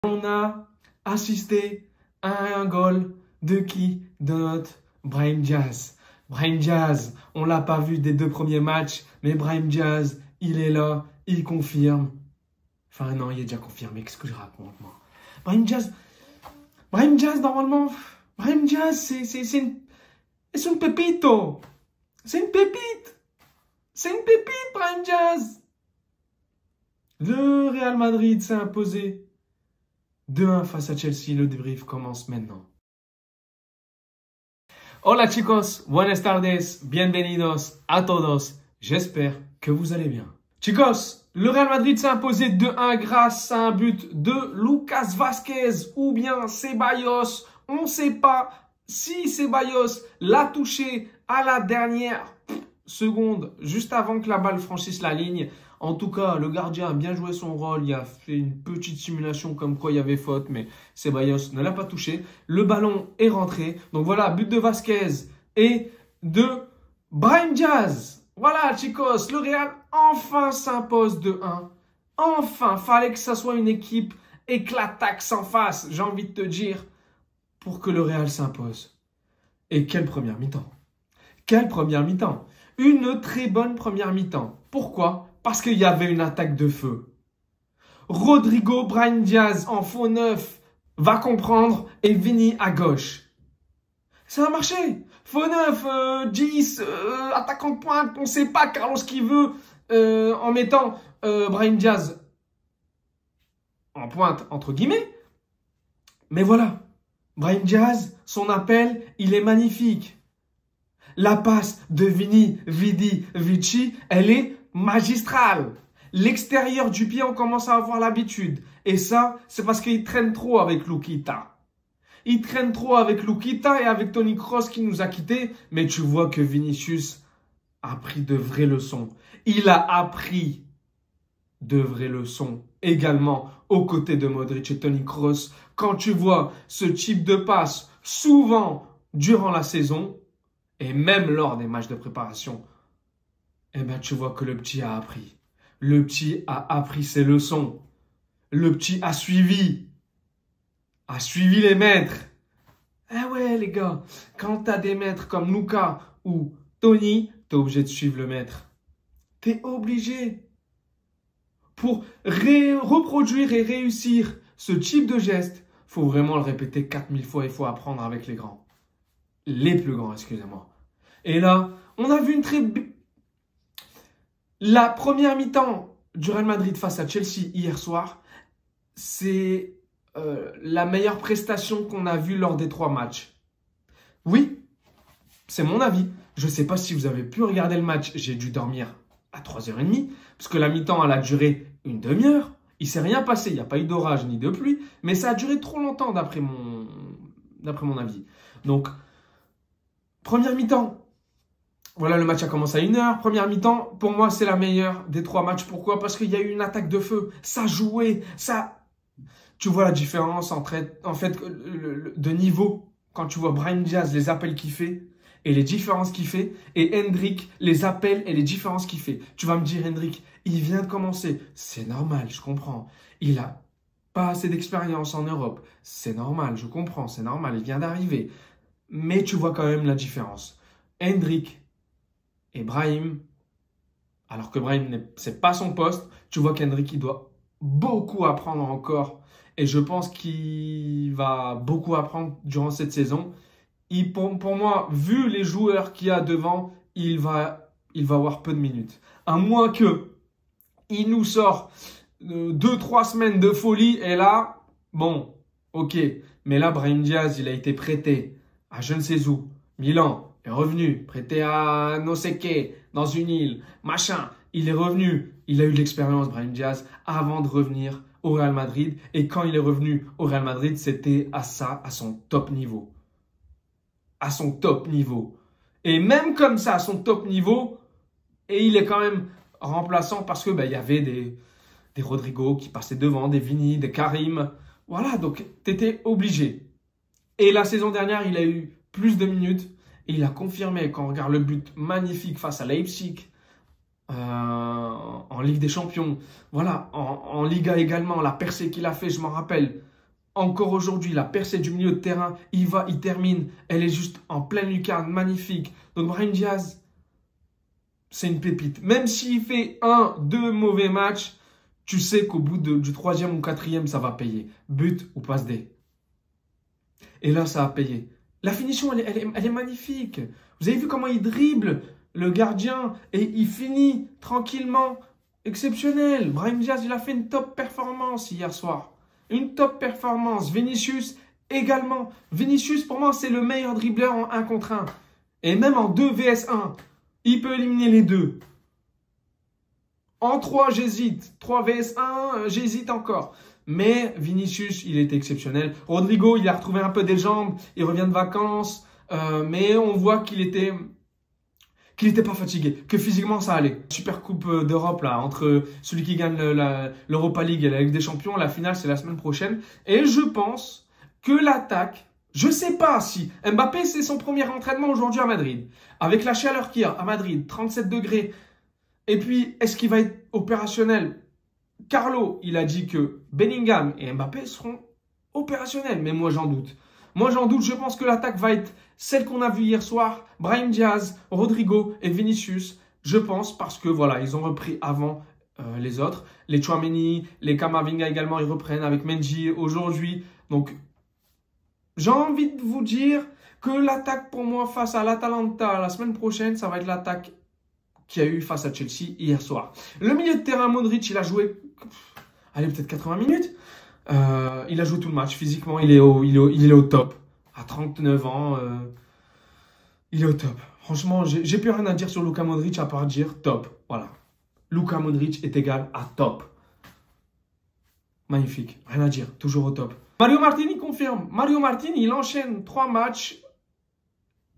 On a assisté à un goal de qui? De notre Brahim Diaz. Brahim Diaz, on ne l'a pas vu des 2 premiers matchs, mais Brahim Diaz, il est là, il confirme. Enfin non, il est déjà confirmé, qu'est-ce que je raconte moi? Brahim Diaz, normalement, Brahim Diaz, c'est une pépito. C'est une pépite. C'est une pépite, Brahim Diaz. Le Real Madrid s'est imposé 2-1 face à Chelsea. Le débrief commence maintenant. Hola chicos, buenas tardes, bienvenidos a todos. J'espère que vous allez bien. Chicos, le Real Madrid s'est imposé 2-1 grâce à un but de Lucas Vázquez ou bien Ceballos. On ne sait pas si Ceballos l'a touché à la dernière seconde, juste avant que la balle franchisse la ligne. En tout cas, le gardien a bien joué son rôle. Il a fait une petite simulation comme quoi il y avait faute, mais Ceballos ne l'a pas touché. Le ballon est rentré. Donc voilà, but de Vázquez et de Brahim Diaz. Voilà, chicos, le Real enfin s'impose 2-1. Enfin, fallait que ça soit une équipe éclataxe en face, j'ai envie de te dire, pour que le Real s'impose. Et quelle première mi-temps! Quelle première mi-temps! Une très bonne première mi-temps. Pourquoi? Parce qu'il y avait une attaque de feu. Rodrigo, Brahim Diaz en faux neuf, va comprendre, et Vini à gauche. Ça a marché. Faux neuf, 10, attaquant de pointe, on ne sait pas Carlos qui veut, en mettant Brahim Diaz en pointe, entre guillemets. Mais voilà, Brahim Diaz, son appel, il est magnifique. La passe de Vini, Vidi, Vici, elle est magistrale. L'extérieur du pied, on commence à avoir l'habitude. Et ça, c'est parce qu'il traîne trop avec Luquita. Il traîne trop avec Luquita et avec Toni Kroos qui nous a quittés. Mais tu vois que Vinicius a pris de vraies leçons. Il a appris de vraies leçons également aux côtés de Modric et Toni Kroos. Quand tu vois ce type de passe souvent durant la saison et même lors des matchs de préparation, eh ben, tu vois que le petit a appris. Le petit a appris ses leçons. Le petit a suivi les maîtres. Eh ouais, les gars, quand tu as des maîtres comme Luka ou Tony, tu es obligé de suivre le maître. Tu es obligé. Pour reproduire et réussir ce type de geste, il faut vraiment le répéter 4000 fois. Il faut apprendre avec les grands. Les plus grands, excusez-moi. Et là, on a vu une très... La première mi-temps du Real Madrid face à Chelsea hier soir, c'est la meilleure prestation qu'on a vue lors des 3 matchs. Oui, c'est mon avis. Je ne sais pas si vous avez pu regarder le match. J'ai dû dormir à 3h30, parce que la mi-temps, elle a duré une demi-heure. Il ne s'est rien passé. Il n'y a pas eu d'orage ni de pluie, mais ça a duré trop longtemps d'après mon avis. Donc, première mi-temps. Voilà, le match a commencé à 1h. Première mi-temps, pour moi, c'est la meilleure des 3 matchs. Pourquoi? Parce qu'il y a eu une attaque de feu. Ça jouait, ça... Tu vois la différence en fait de niveau quand tu vois Brahim Diaz, les appels qu'il fait et les différences qu'il fait, et Endrick, les appels et les différences qu'il fait. Tu vas me dire, Endrick, il vient de commencer. C'est normal, je comprends. Il n'a pas assez d'expérience en Europe. C'est normal, je comprends, c'est normal. Il vient d'arriver. Mais tu vois quand même la différence. Endrick et Brahim, alors que Brahim, c'est pas son poste, tu vois qu'Endrick, il doit beaucoup apprendre encore. Et je pense qu'il va beaucoup apprendre durant cette saison. Pour moi, vu les joueurs qu'il y a devant, il va avoir peu de minutes. À moins qu'il nous sort 2-3 semaines de folie. Et là, bon, ok. Mais là, Brahim Diaz, il a été prêté à je ne sais où. Milan est revenu. Prêté à Noseke, dans une île. Machin. Il est revenu. Il a eu de l'expérience, Brahim Diaz, avant de revenir au Real Madrid. Et quand il est revenu au Real Madrid, c'était à son top niveau. À son top niveau. Et même comme ça, à son top niveau, et il est quand même remplaçant parce que il y avait des Rodrigo qui passaient devant, des Vini, des Karim. Voilà, donc tu étais obligé. Et la saison dernière, il a eu plus de minutes. Et il a confirmé, quand on regarde le but magnifique face à Leipzig, en Ligue des Champions, voilà, en Liga également, la percée qu'il a fait, je m'en rappelle. encore aujourd'hui, la percée du milieu de terrain, il termine. Elle est juste en pleine lucarne, magnifique. Donc Brahim Diaz, c'est une pépite. Même s'il fait 2 mauvais matchs, tu sais qu'au bout du 3e ou 4e, ça va payer. But ou passe D. Et là, ça a payé. La finition, elle est magnifique. Vous avez vu comment il dribble le gardien et il finit tranquillement. Exceptionnel. Brahim Diaz, il a fait une top performance hier soir. Une top performance. Vinicius également. Vinicius, pour moi, c'est le meilleur dribbleur en 1 contre 1. Et même en 2 vs 1. Il peut éliminer les deux. En 3, j'hésite. 3 vs 1, j'hésite encore. Mais Vinicius, il est exceptionnel. Rodrigo, il a retrouvé un peu des jambes. Il revient de vacances. Mais on voit qu'il était pas fatigué, que physiquement ça allait. Super Coupe d'Europe là, entre celui qui gagne l'Europa League et la Ligue des Champions, la finale c'est la semaine prochaine. Et je pense que l'attaque, je sais pas si Mbappé c'est son premier entraînement aujourd'hui à Madrid, avec la chaleur qu'il y a à Madrid, 37 degrés. Et puis est-ce qu'il va être opérationnel? Carlo, il a dit que Bellingham et Mbappé seront opérationnels, mais moi j'en doute. Moi j'en doute, je pense que l'attaque va être celle qu'on a vue hier soir. Brahim Diaz, Rodrigo et Vinicius, je pense, parce que voilà, ils ont repris avant les autres. Les Tchouaméni, les Kamavinga également, ils reprennent avec Mendy aujourd'hui. Donc, j'ai envie de vous dire que l'attaque pour moi face à l'Atalanta la semaine prochaine, ça va être l'attaque qu'il y a eu face à Chelsea hier soir. Le milieu de terrain, Modric, il a joué, allez, peut-être 80 minutes. Il a joué tout le match. Physiquement, il est au top. À 39 ans, il est au top. Franchement, j'ai plus rien à dire sur Luka Modric à part dire top. Voilà. Luka Modric est égal à top. Magnifique. Rien à dire. Toujours au top. Mario Martin, il confirme. Mario Martin, il enchaîne 3 matchs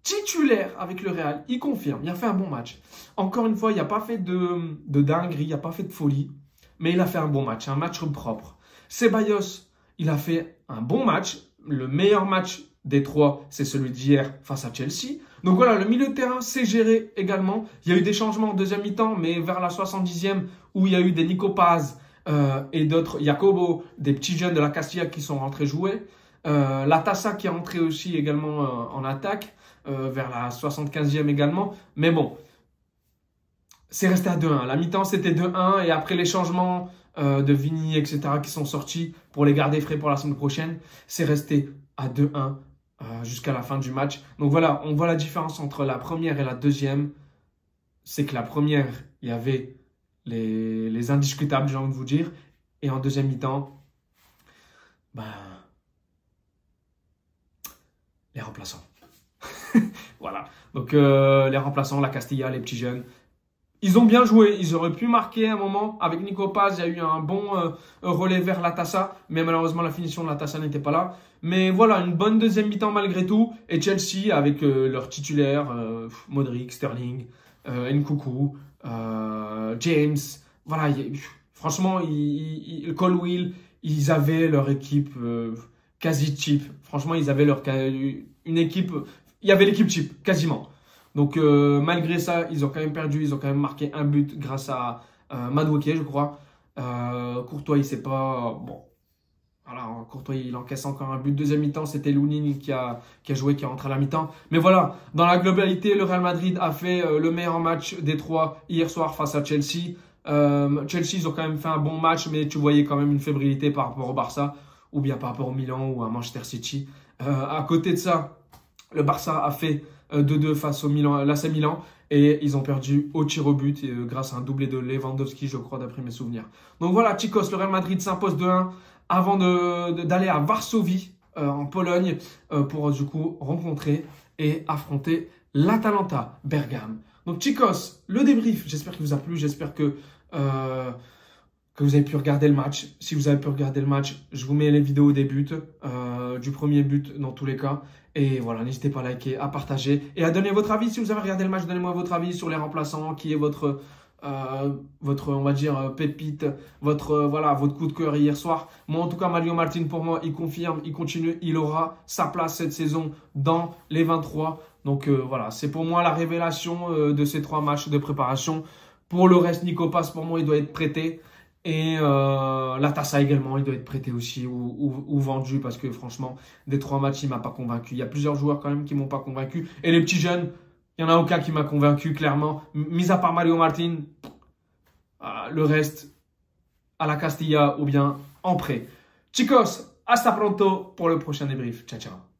titulaires avec le Real. Il confirme. Il a fait un bon match. Encore une fois, il n'a pas fait de dinguerie. Il n'a pas fait de folie. Mais il a fait un bon match. Un match propre. Ceballos, il a fait un bon match. Le meilleur match des 3, c'est celui d'hier face à Chelsea. Donc voilà, le milieu de terrain, c'est géré également. Il y a eu des changements en deuxième mi-temps, mais vers la 70e, où il y a eu des Nico Paz et d'autres, Jacobo, des petits jeunes de la Castilla qui sont rentrés jouer. La Tassa qui est rentré aussi également en attaque, vers la 75e également. Mais bon, c'est resté à 2-1. La mi-temps, c'était 2-1. Et après les changements de Vini, etc., qui sont sortis pour les garder frais pour la semaine prochaine, c'est resté à 2-1 jusqu'à la fin du match. Donc voilà, on voit la différence entre la première et la deuxième. C'est que la première, il y avait les indiscutables, j'ai envie de vous dire. Et en deuxième mi-temps, les remplaçants. Voilà. Donc les remplaçants, la Castilla, les petits jeunes. Ils ont bien joué, ils auraient pu marquer un moment. Avec Nico Paz, il y a eu un bon relais vers la Tassa, mais malheureusement la finition de la Tassa n'était pas là. Mais voilà, une bonne deuxième mi-temps malgré tout. Et Chelsea avec leurs titulaires, Modric, Sterling, Nkunku, James. Voilà, franchement, Colwill, ils avaient leur équipe quasi cheap. Franchement, ils avaient une équipe, il y avait l'équipe cheap, quasiment. Donc, malgré ça, ils ont quand même perdu. Ils ont quand même marqué un but grâce à Madueke, je crois. Courtois, il sait pas... Bon, voilà, Courtois, il encaisse encore un but. Deuxième mi-temps, c'était Lunin qui a joué, qui est rentré à la mi-temps. Mais voilà, dans la globalité, le Real Madrid a fait le meilleur match des 3 hier soir face à Chelsea. Chelsea, ils ont quand même fait un bon match, mais tu voyais quand même une fébrilité par rapport au Barça, ou bien par rapport au Milan ou à Manchester City. À côté de ça, le Barça a fait 2-2 face au l'AC Milan et ils ont perdu au tir au but grâce à un doublé de Lewandowski, je crois, d'après mes souvenirs. Donc voilà, chicos, le Real Madrid s'impose 2-1 avant d'aller à Varsovie, en Pologne, pour du coup rencontrer et affronter l'Atalanta Bergame. Donc chicos, le débrief, j'espère qu'il vous a plu, j'espère que vous avez pu regarder le match. Si vous avez pu regarder le match, je vous mets les vidéos des buts, du premier but dans tous les cas. Et voilà, n'hésitez pas à liker, à partager et à donner votre avis. Si vous avez regardé le match, donnez-moi votre avis sur les remplaçants, qui est votre on va dire, pépite, votre coup de cœur hier soir. Moi, en tout cas, Mario Martin, pour moi, il confirme, il continue, il aura sa place cette saison dans les 23. Donc voilà, c'est pour moi la révélation de ces 3 matchs de préparation. Pour le reste, Nico Paz, pour moi, il doit être prêté. Et la Tassa également, il doit être prêté aussi ou vendu parce que franchement, des 3 matchs, il m'a pas convaincu. Il y a plusieurs joueurs quand même qui m'ont pas convaincu. Et les petits jeunes, il n'y en a aucun qui m'a convaincu, clairement. Mis à part Mario Martin, le reste, à la Castilla ou bien en prêt. Chicos, hasta pronto pour le prochain débrief. Ciao, ciao.